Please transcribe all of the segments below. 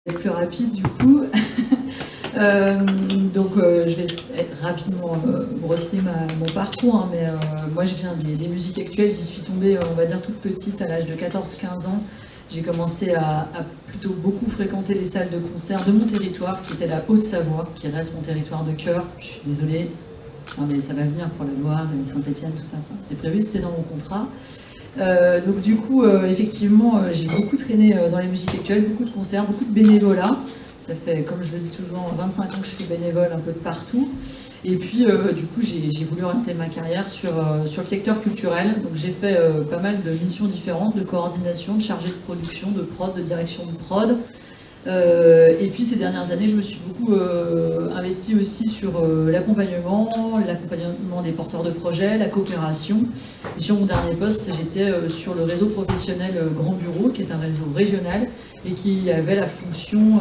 Plus rapide du coup. Je vais rapidement brosser mon parcours, hein, mais moi je viens des musiques actuelles, j'y suis tombée on va dire toute petite à l'âge de 14-15 ans. J'ai commencé à plutôt beaucoup fréquenter les salles de concert de mon territoire qui était la Haute-Savoie, qui reste mon territoire de cœur. Je suis désolée, non, mais ça va venir pour la Loire, Saint-Étienne, tout ça, enfin, c'est prévu, c'est dans mon contrat. Effectivement, j'ai beaucoup traîné dans les musiques actuelles, beaucoup de concerts, beaucoup de bénévolat. Ça fait, comme je le dis toujours, 25 ans que je fais bénévole un peu de partout. Et puis, j'ai voulu orienter ma carrière sur le secteur culturel. Donc, j'ai fait pas mal de missions différentes, de coordination, de chargé de production, de prod, de direction de prod. Et puis, ces dernières années, je me suis beaucoup investie aussi sur l'accompagnement des porteurs de projets, la coopération. Et sur mon dernier poste, j'étais sur le réseau professionnel Grand Bureau, qui est un réseau régional et qui avait la fonction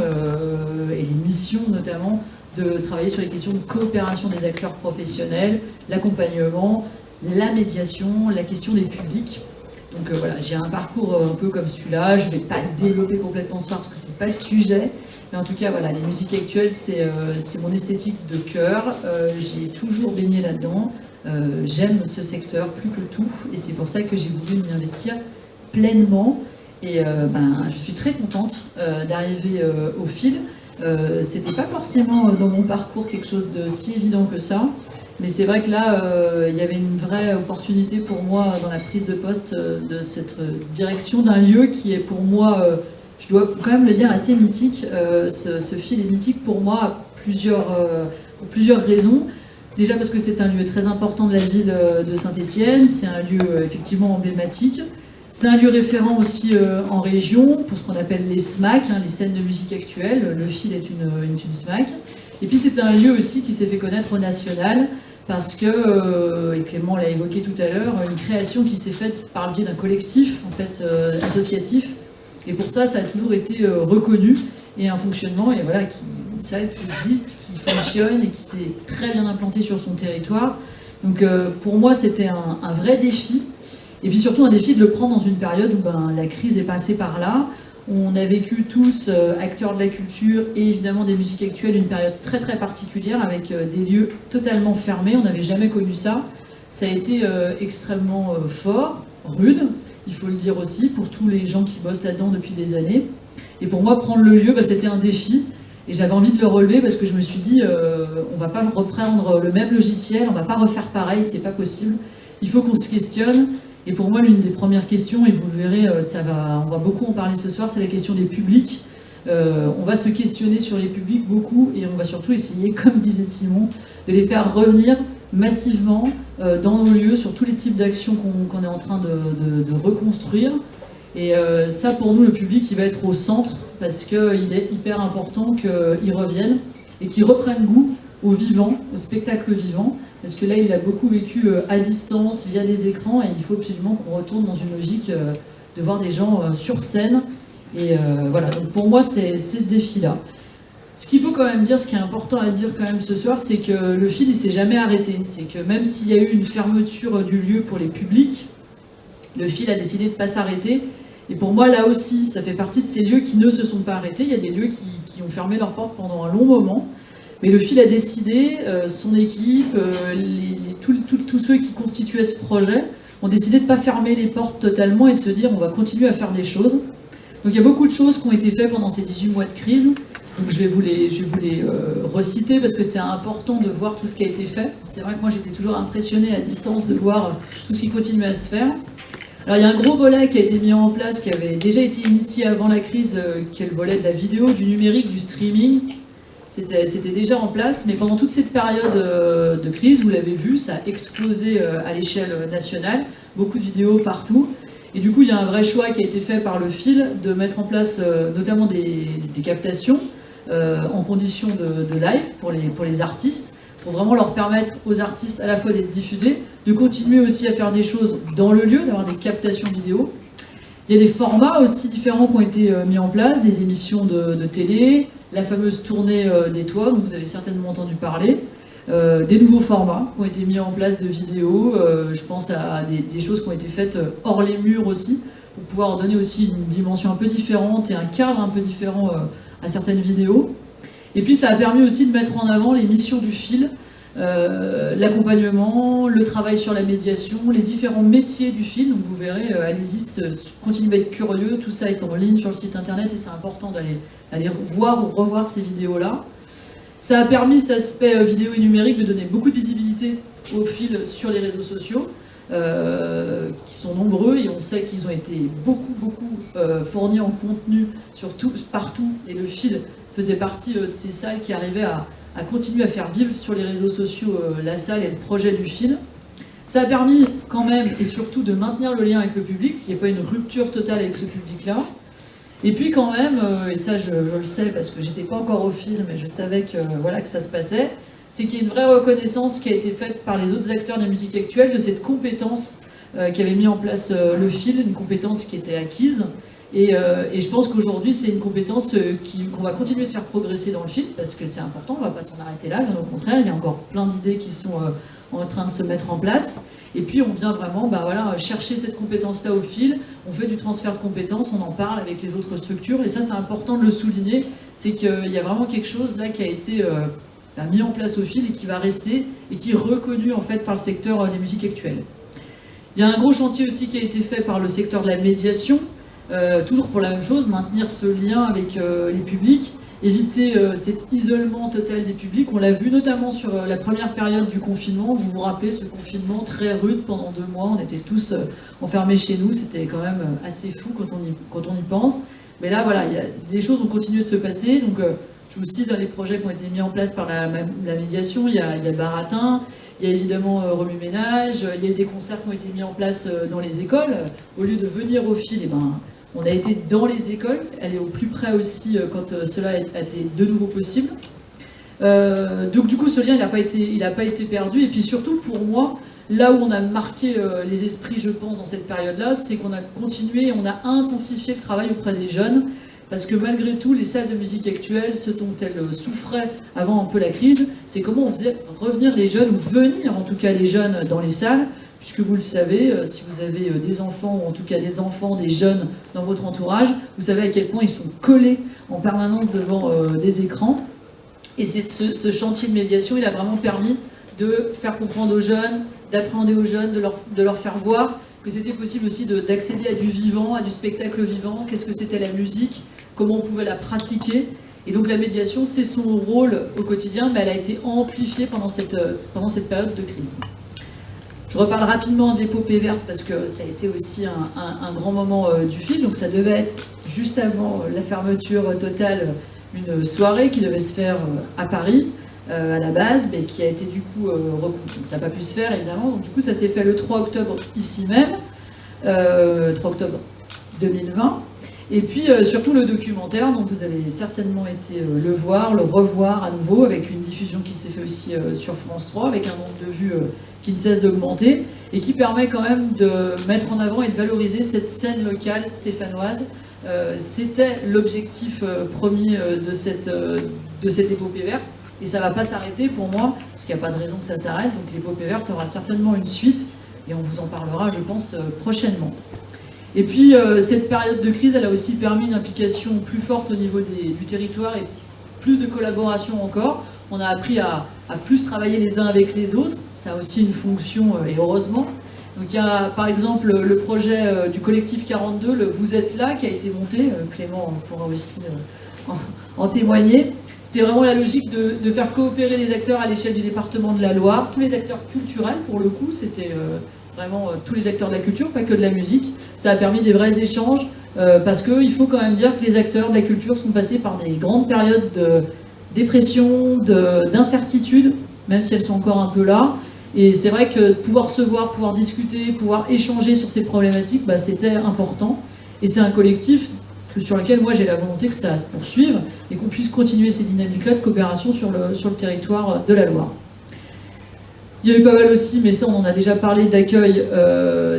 et les missions notamment de travailler sur les questions de coopération des acteurs professionnels, l'accompagnement, la médiation, la question des publics. Donc voilà, j'ai un parcours un peu comme celui-là, je ne vais pas le développer complètement ce soir parce que ce n'est pas le sujet, mais en tout cas voilà, les musiques actuelles c'est mon esthétique de cœur, j'ai toujours baigné là-dedans, j'aime ce secteur plus que tout et c'est pour ça que j'ai voulu m'y investir pleinement et je suis très contente d'arriver au fil. C'était pas forcément dans mon parcours quelque chose de si évident que ça, mais c'est vrai que là, il y avait une vraie opportunité pour moi dans la prise de poste de cette direction d'un lieu qui est pour moi, je dois quand même le dire, assez mythique. Ce fil est mythique pour moi pour plusieurs raisons. Déjà parce que c'est un lieu très important de la ville de Saint-Étienne, c'est un lieu effectivement emblématique. C'est un lieu référent aussi en région pour ce qu'on appelle les SMAC, hein, les scènes de musique actuelle. Le fil est une SMAC. Et puis c'est un lieu aussi qui s'est fait connaître au national parce que, et Clément l'a évoqué tout à l'heure, une création qui s'est faite par le biais d'un collectif en fait, associatif. Et pour ça, ça a toujours été reconnu et un fonctionnement et voilà, une salle qui existe, qui fonctionne et qui s'est très bien implantée sur son territoire. Donc pour moi, c'était un vrai défi. Et puis surtout un défi de le prendre dans une période où la crise est passée par là. On a vécu tous, acteurs de la culture et évidemment des musiques actuelles, une période très très particulière avec des lieux totalement fermés. On n'avait jamais connu ça. Ça a été extrêmement fort, rude, il faut le dire aussi, pour tous les gens qui bossent là-dedans depuis des années. Et pour moi, prendre le lieu, c'était un défi. Et j'avais envie de le relever parce que je me suis dit, on ne va pas reprendre le même logiciel, on ne va pas refaire pareil, c'est pas possible. Il faut qu'on se questionne. Et pour moi, l'une des premières questions, et vous le verrez, on va beaucoup en parler ce soir, c'est la question des publics. On va se questionner sur les publics beaucoup et on va surtout essayer, comme disait Simon, de les faire revenir massivement dans nos lieux sur tous les types d'actions qu'on est en train de reconstruire. Et ça, pour nous, le public, il va être au centre parce qu'il est hyper important qu'il revienne et qu'il reprenne goût au vivant, au spectacle vivant. Parce que là, il a beaucoup vécu à distance, via des écrans, et il faut absolument qu'on retourne dans une logique de voir des gens sur scène. Et voilà, donc pour moi, c'est ce défi-là. Ce qu'il faut quand même dire, ce qui est important à dire quand même ce soir, c'est que le fil, il ne s'est jamais arrêté. C'est que même s'il y a eu une fermeture du lieu pour les publics, le fil a décidé de ne pas s'arrêter. Et pour moi, là aussi, ça fait partie de ces lieux qui ne se sont pas arrêtés. Il y a des lieux qui ont fermé leurs portes pendant un long moment. Mais le fil a décidé, son équipe, tous ceux qui constituaient ce projet ont décidé de ne pas fermer les portes totalement et de se dire on va continuer à faire des choses. Donc il y a beaucoup de choses qui ont été faites pendant ces 18 mois de crise. Donc je vais vous les reciter parce que c'est important de voir tout ce qui a été fait. C'est vrai que moi j'étais toujours impressionnée à distance de voir tout ce qui continuait à se faire. Alors il y a un gros volet qui a été mis en place, qui avait déjà été initié avant la crise, qui est le volet de la vidéo, du numérique, du streaming. C'était déjà en place, mais pendant toute cette période de crise, vous l'avez vu, ça a explosé à l'échelle nationale, beaucoup de vidéos partout. Et du coup, il y a un vrai choix qui a été fait par le fil de mettre en place notamment des captations en condition de live pour les artistes, pour vraiment leur permettre aux artistes à la fois d'être diffusés, de continuer aussi à faire des choses dans le lieu, d'avoir des captations vidéo. Il y a des formats aussi différents qui ont été mis en place, des émissions de télé, la fameuse tournée des toits, dont vous avez certainement entendu parler, des nouveaux formats qui ont été mis en place de vidéos, je pense à des choses qui ont été faites hors les murs aussi, pour pouvoir donner aussi une dimension un peu différente et un cadre un peu différent à certaines vidéos. Et puis ça a permis aussi de mettre en avant les missions du fil, l'accompagnement, le travail sur la médiation, les différents métiers du fil. Donc vous verrez, allez-y, continuez à être curieux, tout ça est en ligne sur le site internet et c'est important d'aller voir ou revoir ces vidéos-là. Ça a permis cet aspect vidéo et numérique de donner beaucoup de visibilité au fil sur les réseaux sociaux, qui sont nombreux et on sait qu'ils ont été beaucoup fournis en contenu partout, et le fil faisait partie de ces salles qui arrivaient à continuer à faire vivre sur les réseaux sociaux la salle et le projet du fil. Ça a permis quand même et surtout de maintenir le lien avec le public, qu'il n'y ait pas une rupture totale avec ce public-là. Et puis quand même, et ça je le sais parce que j'étais pas encore au fil, mais je savais que, voilà, que ça se passait, c'est qu'il y a une vraie reconnaissance qui a été faite par les autres acteurs de la musique actuelle de cette compétence qu'avait mis en place le fil, une compétence qui était acquise. Et je pense qu'aujourd'hui, c'est une compétence qu'on va continuer de faire progresser dans le fil, parce que c'est important, on ne va pas s'en arrêter là, bien au contraire, il y a encore plein d'idées qui sont en train de se mettre en place. Et puis on vient vraiment voilà, chercher cette compétence-là au fil, on fait du transfert de compétences, on en parle avec les autres structures, et ça c'est important de le souligner, c'est qu'il y a vraiment quelque chose là qui a été mis en place au fil et qui va rester, et qui est reconnu en fait par le secteur des musiques actuelles. Il y a un gros chantier aussi qui a été fait par le secteur de la médiation, toujours pour la même chose, maintenir ce lien avec les publics, éviter cet isolement total des publics. On l'a vu notamment sur la première période du confinement. Vous vous rappelez ce confinement très rude pendant 2 mois, on était tous enfermés chez nous, c'était quand même assez fou quand on y pense. Mais là voilà, des choses ont continué de se passer, donc je vous cite dans les projets qui ont été mis en place par la médiation, il y a Baratin, il y a évidemment Remue Ménage, il y a eu des concerts qui ont été mis en place dans les écoles. Au lieu de venir au fil, on a été dans les écoles, aller au plus près aussi quand cela a été de nouveau possible. Donc du coup ce lien il n'a pas été perdu, et puis surtout pour moi, là où on a marqué les esprits je pense dans cette période-là, c'est qu'on a continué, on a intensifié le travail auprès des jeunes, parce que malgré tout les salles de musique actuelles, ce dont elles souffraient avant un peu la crise, c'est comment on faisait revenir les jeunes, ou venir en tout cas les jeunes dans les salles, puisque vous le savez, si vous avez des enfants, ou en tout cas des enfants, des jeunes dans votre entourage, vous savez à quel point ils sont collés en permanence devant des écrans. Et ce chantier de médiation, il a vraiment permis de faire comprendre aux jeunes, d'appréhender aux jeunes, de leur faire voir que c'était possible aussi d'accéder à du vivant, à du spectacle vivant, qu'est-ce que c'était la musique, comment on pouvait la pratiquer. Et donc la médiation, c'est son rôle au quotidien, mais elle a été amplifiée pendant cette période de crise. Je reparle rapidement d'Épopée verte parce que ça a été aussi un grand moment du film. Donc ça devait être juste avant la fermeture totale, une soirée qui devait se faire à Paris à la base, mais qui a été du coup recoupée. Donc ça n'a pas pu se faire évidemment. Donc du coup ça s'est fait le 3 octobre ici même, 3 octobre 2020. Et puis surtout le documentaire, dont vous avez certainement été le voir, le revoir à nouveau, avec une diffusion qui s'est faite aussi sur France 3, avec un nombre de vues qui ne cesse d'augmenter, et qui permet quand même de mettre en avant et de valoriser cette scène locale stéphanoise. C'était l'objectif premier de cette épopée verte, et ça ne va pas s'arrêter pour moi, parce qu'il n'y a pas de raison que ça s'arrête, donc l'épopée verte aura certainement une suite, et on vous en parlera, je pense, prochainement. Et puis cette période de crise, elle a aussi permis une implication plus forte au niveau du territoire et plus de collaboration encore. On a appris à plus travailler les uns avec les autres, ça a aussi une fonction, et heureusement. Donc il y a par exemple le projet du collectif 42, le Vous êtes là, qui a été monté, Clément pourra aussi en témoigner. C'était vraiment la logique de faire coopérer les acteurs à l'échelle du département de la Loire, tous les acteurs culturels pour le coup, c'était vraiment tous les acteurs de la culture, pas que de la musique. Ça a permis des vrais échanges, parce qu'il faut quand même dire que les acteurs de la culture sont passés par des grandes périodes de dépression, d'incertitude, même si elles sont encore un peu là. Et c'est vrai que pouvoir se voir, pouvoir discuter, pouvoir échanger sur ces problématiques, c'était important. Et c'est un collectif sur lequel moi j'ai la volonté que ça se poursuive et qu'on puisse continuer ces dynamiques-là de coopération sur le territoire de la Loire. Il y a eu pas mal aussi, mais ça on en a déjà parlé, d'accueil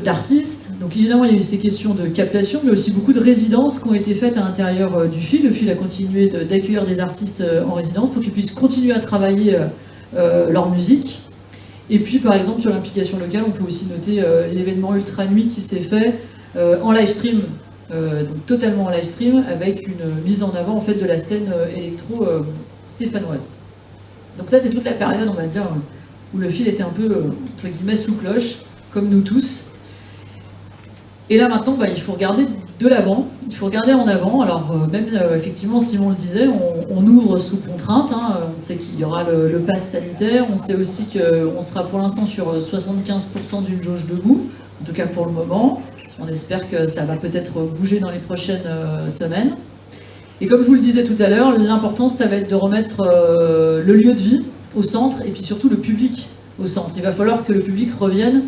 d'artistes. Donc évidemment il y a eu ces questions de captation, mais aussi beaucoup de résidences qui ont été faites à l'intérieur du fil. Le fil a continué d'accueillir des artistes en résidence pour qu'ils puissent continuer à travailler leur musique. Et puis par exemple sur l'implication locale, on peut aussi noter l'événement Ultra Nuit qui s'est fait en live stream, donc totalement en live stream, avec une mise en avant en fait de la scène électro stéphanoise. Donc ça c'est toute la période, on va dire, où le fil était un peu entre guillemets sous cloche, comme nous tous. Et là maintenant, il faut regarder de l'avant, il faut regarder en avant. Alors même effectivement, Simon le disait, on ouvre sous contrainte, hein. On sait qu'il y aura le pass sanitaire, on sait aussi qu'on sera pour l'instant sur 75% d'une jauge debout, en tout cas pour le moment. On espère que ça va peut-être bouger dans les prochaines semaines. Et comme je vous le disais tout à l'heure, l'important ça va être de remettre le lieu de vie au centre et puis surtout le public au centre. Il va falloir que le public revienne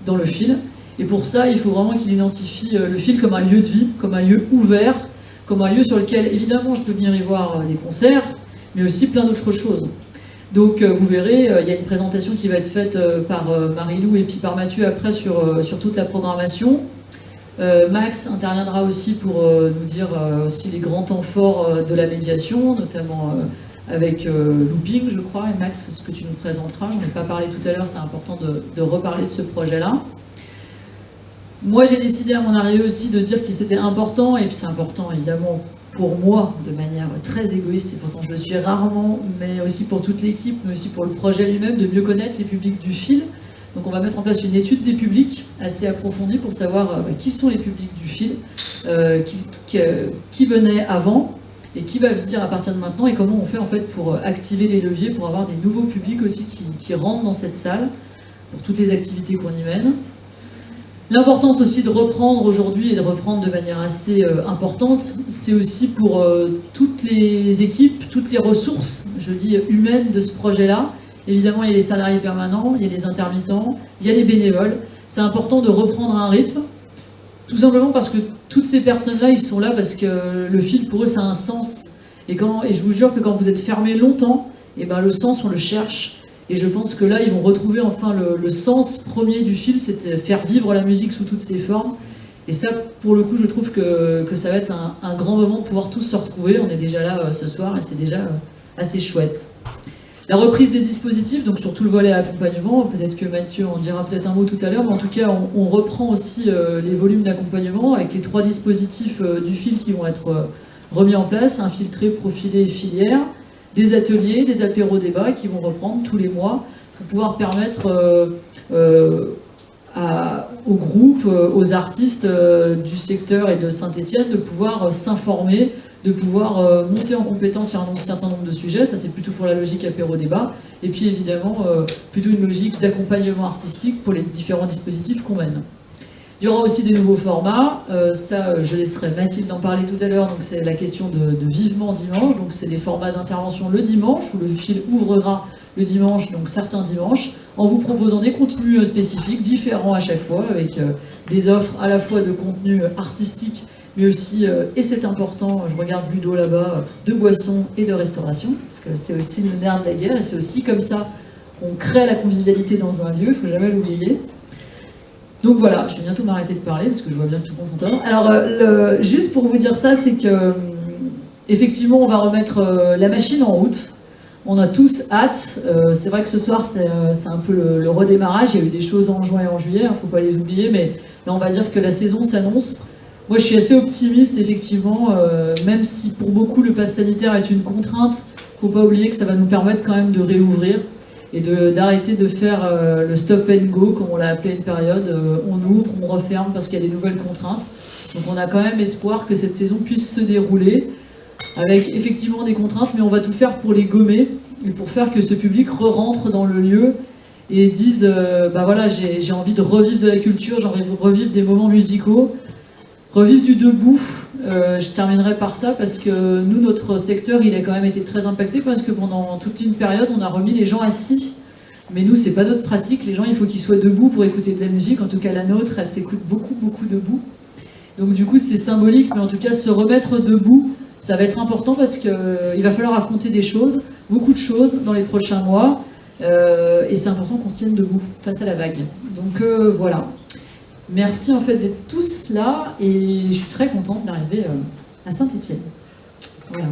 dans le fil. Et pour ça, il faut vraiment qu'il identifie le fil comme un lieu de vie, comme un lieu ouvert, comme un lieu sur lequel, évidemment, je peux venir y voir des concerts, mais aussi plein d'autres choses. Donc, vous verrez, il y a une présentation qui va être faite par Marie-Lou et puis par Mathieu après sur toute la programmation. Max interviendra aussi pour nous dire aussi les grands temps forts de la médiation, notamment avec Looping, je crois. Et Max, ce que tu nous présenteras, j'en ai pas parlé tout à l'heure, c'est important de reparler de ce projet-là. Moi, j'ai décidé à mon arrivée aussi de dire que c'était important, et puis c'est important évidemment pour moi de manière très égoïste, et pourtant je le suis rarement, mais aussi pour toute l'équipe, mais aussi pour le projet lui-même, de mieux connaître les publics du fil. Donc on va mettre en place une étude des publics assez approfondie pour savoir qui sont les publics du fil, qui venaient avant, et qui va venir à partir de maintenant, et comment on fait en fait pour activer les leviers, pour avoir des nouveaux publics aussi qui rentrent dans cette salle, pour toutes les activités qu'on y mène. L'importance aussi de reprendre aujourd'hui, et de reprendre de manière assez importante, c'est aussi pour toutes les équipes, toutes les ressources, je dis humaines de ce projet-là. Évidemment, il y a les salariés permanents, il y a les intermittents, il y a les bénévoles. C'est important de reprendre un rythme, tout simplement parce que toutes ces personnes-là, ils sont là parce que le fil, pour eux, ça a un sens. Et je vous jure que quand vous êtes fermé longtemps, le sens, on le cherche. Et je pense que là, ils vont retrouver enfin le sens premier du fil, c'est faire vivre la musique sous toutes ses formes. Et ça, pour le coup, je trouve que ça va être un grand moment de pouvoir tous se retrouver. On est déjà là ce soir et c'est déjà assez chouette. La reprise des dispositifs, donc sur tout le volet accompagnement, peut-être que Mathieu en dira peut-être un mot tout à l'heure, mais en tout cas, on reprend aussi les volumes d'accompagnement avec les 3 dispositifs du fil qui vont être remis en place, infiltré, profilé et filière. Des ateliers, des apéros débats qui vont reprendre tous les mois pour pouvoir permettre aux groupes, aux artistes du secteur et de Saint-Étienne de pouvoir s'informer, de pouvoir monter en compétence sur un certain nombre de sujets. Ça, c'est plutôt pour la logique apéro débat. Et puis évidemment, plutôt une logique d'accompagnement artistique pour les différents dispositifs qu'on mène. Il y aura aussi des nouveaux formats, ça je laisserai Mathilde en parler tout à l'heure, donc c'est la question de Vivement Dimanche, donc c'est des formats d'intervention le dimanche, où le fil ouvrera le dimanche, donc certains dimanches, en vous proposant des contenus spécifiques, différents à chaque fois, avec des offres à la fois de contenu artistique, mais aussi, et c'est important, je regarde Ludo là-bas, de boissons et de restauration, parce que c'est aussi le nerf de la guerre, et c'est aussi comme ça qu'on crée la convivialité dans un lieu, il ne faut jamais l'oublier. Donc voilà, je vais bientôt m'arrêter de parler parce que je vois bien que tout le monde s'entend. Alors, juste pour vous dire ça, c'est que effectivement, on va remettre la machine en route. On a tous hâte. C'est vrai que ce soir, c'est un peu le redémarrage. Il y a eu des choses en juin et en juillet, il ne faut pas les oublier, mais là, on va dire que la saison s'annonce. Moi, je suis assez optimiste, effectivement, même si pour beaucoup, le pass sanitaire est une contrainte, il ne faut pas oublier que ça va nous permettre quand même de réouvrir et d'arrêter de faire le stop and go, comme on l'a appelé une période, on ouvre, on referme parce qu'il y a des nouvelles contraintes. Donc on a quand même espoir que cette saison puisse se dérouler, avec effectivement des contraintes, mais on va tout faire pour les gommer, et pour faire que ce public re-rentre dans le lieu, et dise, voilà, j'ai envie de revivre de la culture, j'ai envie de revivre des moments musicaux, revivre du debout. Je terminerai par ça parce que nous, notre secteur, il a quand même été très impacté parce que pendant toute une période, on a remis les gens assis. Mais nous, c'est pas notre pratique. Les gens, il faut qu'ils soient debout pour écouter de la musique. En tout cas, la nôtre, elle s'écoute beaucoup, beaucoup debout. Donc du coup, c'est symbolique, mais en tout cas, se remettre debout, ça va être important parce qu'il va falloir affronter des choses, beaucoup de choses dans les prochains mois. Et c'est important qu'on se tienne debout face à la vague. Donc voilà. Merci en fait d'être tous là et je suis très contente d'arriver à Saint-Étienne. Voilà.